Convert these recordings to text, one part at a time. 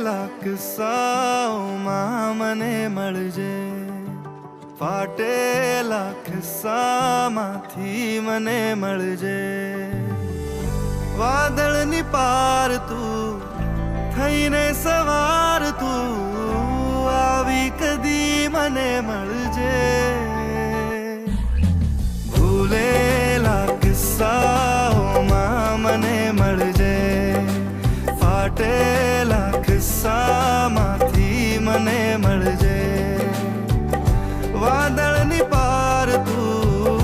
ફાટેલા કિસ્સાઓમાં મને મળજે, ફાટેલા કિસ્સામાંથી મને મળજે. વાદળની પાર તું થઈને સવાર તું આવી કદી મને મળજે. ભૂલેલા કિસ્સાઓમાં મને મળજે, ફાટેલા કિસ્સામાંથી મને મળજે. વાદળની પાર તું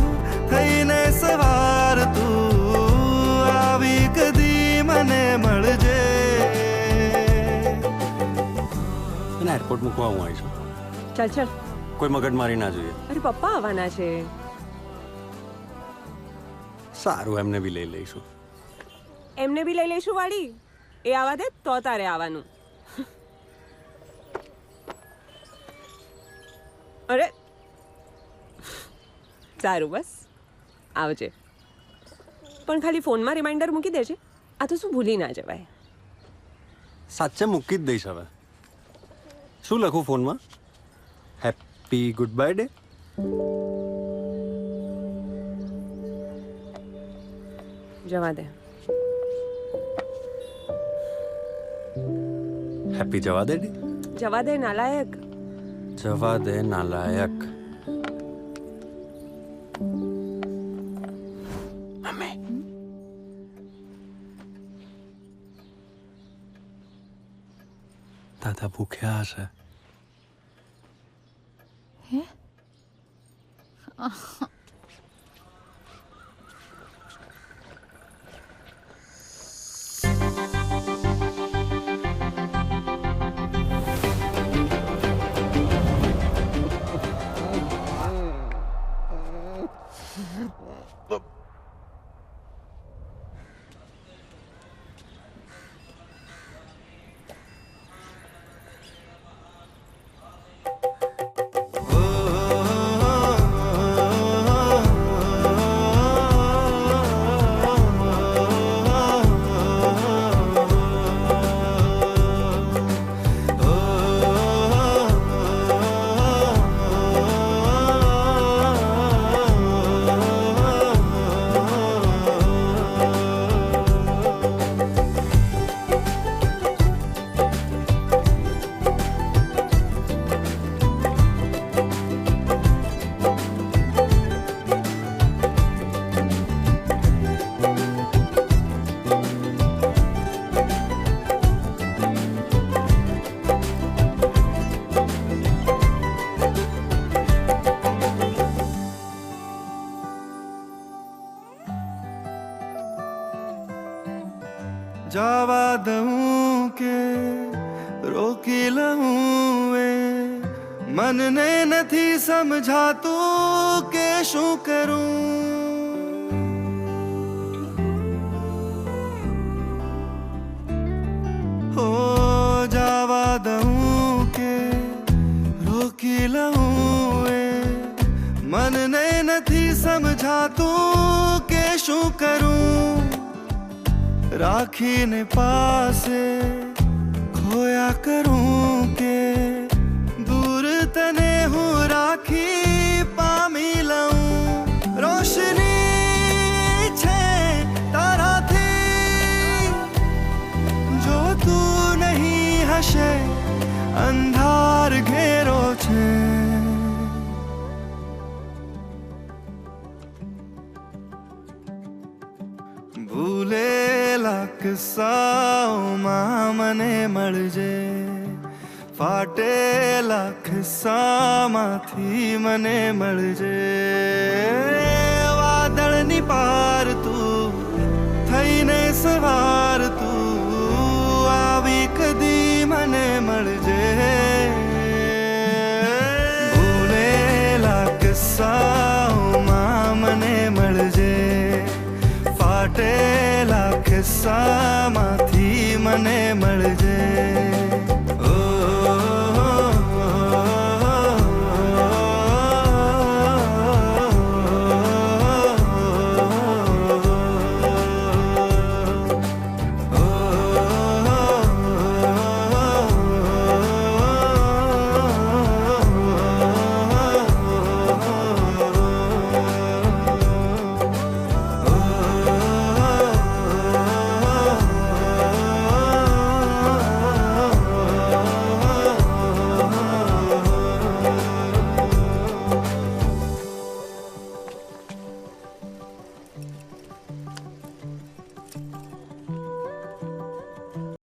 થઈને સવાર તું આવી કદી મને મળજે. અને એરપોર્ટ મૂકવા હું આવીશું. ચાલ ચાલ, કોઈ મગજ મારી ના જોઈએ. અરે પપ્પા આવવાના છે. સારું, એમને બી લઈ લઈશું. એમને બી લઈ લઈશું વાળી. એ આવા દે તો તારે આવવાનું. અરે સારું, બસ આવજે. પણ ખાલી ફોનમાં રિમાઇન્ડર મૂકી દેજે. આ તો શું ભૂલી ના જવાય. સાચે મૂકી જ દઈશ. હવે શું લખું ફોનમાં? Happy good bye day. જવા દે. હેપી જવા દે ડે. જવા દે નાલાયક. જવા દે નાલાયક. મમ્મી, દાદા ભૂખ્યા હશે. જવા દઉં કે રોકી લઉં એ મનને નથી સમજાતું કે શું કરું. હો જવા દઉં કે રોકી લઉં એ મનને નથી સમજાતું કે શું કરું. રાખીને પાસે ખોયા કરું કે દૂર તને હું રાખી પામી લઉં. રોશની છે તારાથી જો તું નહીં હશે અંધાર ઘેરો છે. ભૂલેલા કિસ્સાઓમાં મને મળજે, ફાટેલા કિસ્સામાંથી મને મળજે. વાદળની પાર તું થઈને સવાર તું આવી કદી મને મળજે. ભૂલેલા કિસ્સાઓમાં મને મળજે, ફાટેલા કિસ્સામાંથી મને મળજે.